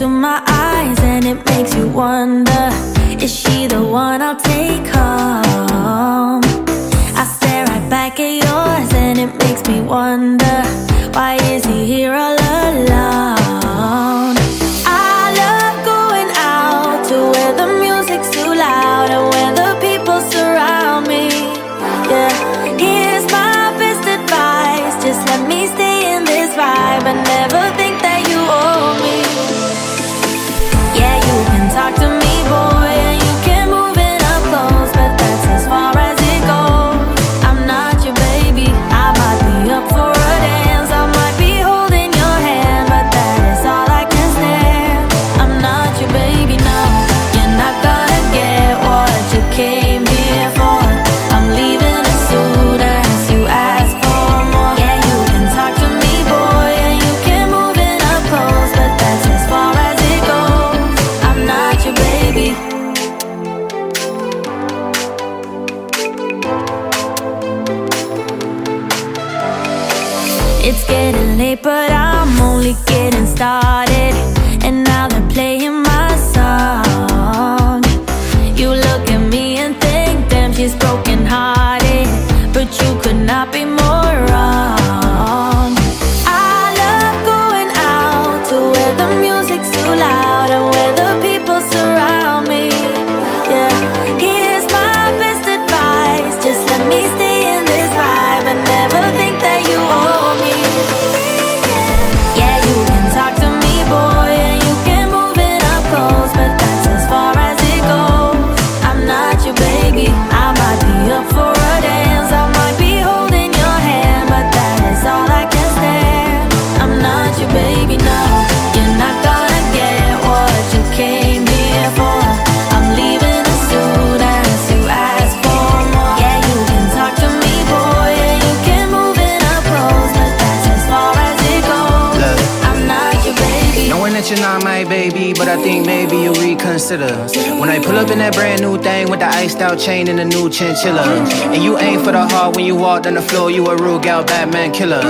my eyes and it makes you wonder, is she the one I'll take home? I stare right back at yours and it makes me wonder, why is he here all alone? I love going out to where the music's too loud and where the people surround me. Yeah, here's my best advice, just let me stay in this vibe and never think that you owe me. Yeah, you can talk to me, boy, and you can move it up close, but that's as far as it goes. I'm not your baby, I might be up for a dance, I might be holding your hand, but that is all I can stand. I'm not your baby, no, you're not gonna get what you came here for. I'm leaving as soon as you ask for more. Yeah, you can talk to me, boy, and you can move it up close, but that's as far as it goes. I'm not your baby. It's getting late, but I'm only getting started, and now they're playing my song. You look at me and think, damn, she's broken hearted, but you could not be more wrong. I love going out to where the music's too loud and where the people surround me. Yeah, here's my best advice, just let me stay in this vibe and never think that you owe me. Yeah, you can talk to me, boy, and you can move it up close, but that's as far as it goes. I'm not your baby, I might be up for a dance, I might be holding your hand, but that is all I can stand. I'm not your baby, no, you're not gonna get what you came here for. I'm leaving as soon as you ask for more. Yeah, you can talk to me, boy, and you can move it up close, but that's as far as it goes. Look, I'm not your baby. knowing that you're not my baby, but I think maybe you'll reconsider when I pull up in that brand new thing with the iced out chain and the new chinchilla. And you aim for the heart when you walked on the floor, you a rude gal, Batman killer.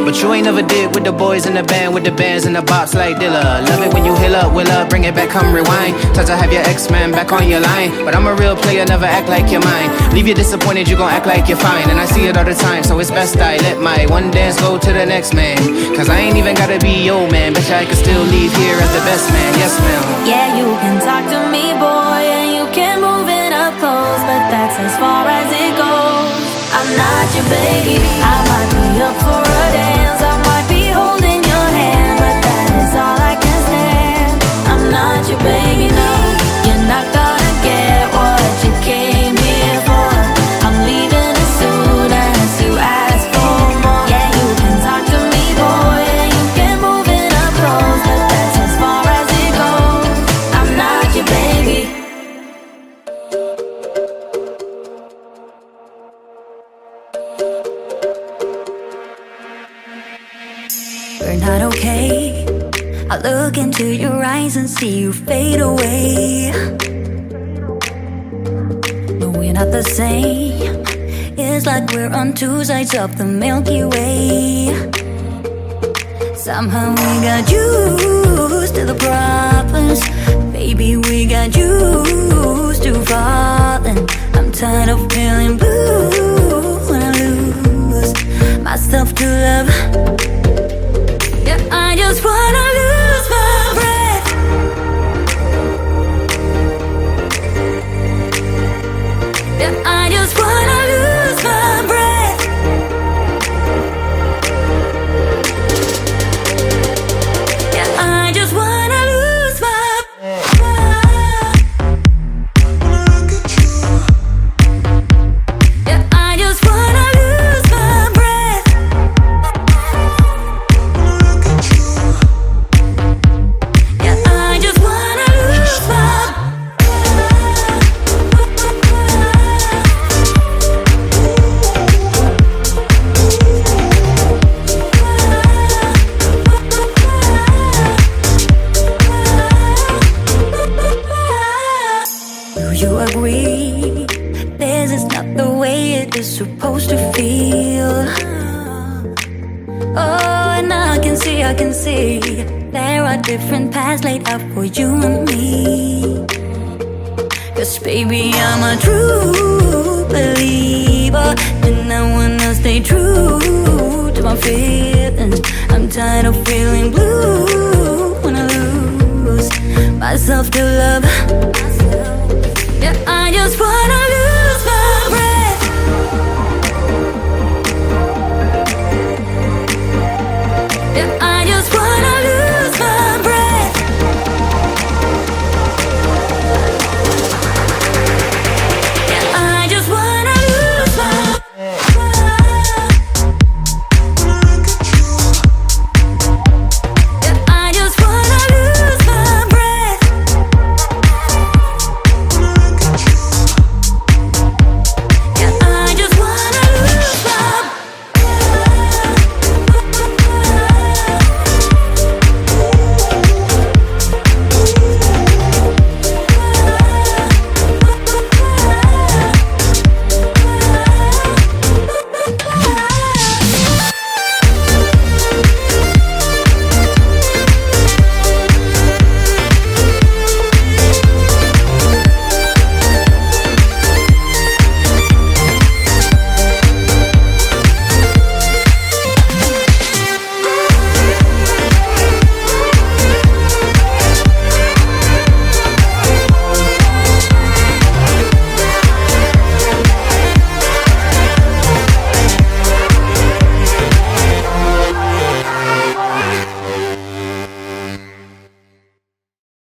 But you ain't never did with the boys in the band, with the bands and the bops like Dilla. Love it when you hill up, will up, bring it back, come rewind. Touch to have your ex-man back on your line, but I'm a real player, never act like you're mine. Leave you disappointed, you gon' act like you're fine, and I see it all the time, so it's best I let my one dance go to the next man. Cause I ain't even gotta be your man, bet I can still leave here as the best man, yes ma'am. Yeah, you can talk to me, boy, and you can move it up close, but that's as far as it goes. I'm not your baby, I might be up for a dance, I might be holding your hand, but that is all I can stand. I'm not your baby, no, you're not gonna get what you came here for. I'm leaving as soon as you ask for more. Yeah, you can talk to me, boy, and you can move it up close, but that's as far as it goes. I'm not your baby. We're not okay. I look into your eyes and see you fade away. No, we're not the same. It's like we're on two sides of the Milky Way. Somehow we got used to the problems. Baby, we got used to falling. I'm tired of feeling blue when I lose myself to love. Yeah, I just wanna lose my breath. Yeah, I just wanna lose my breath. Yeah, I just wanna lose my breath. Yeah, I just wanna lose my breath. Yeah, I just wanna lose my Do you agree? This is not the way it is supposed to feel. Oh, and I can see how I can see there are different paths laid out for you and me. Cause baby, I'm a true believer, and I wanna stay true to my feelings. I'm tired of feeling blue when I lose myself to love. Yeah, I just wanna lose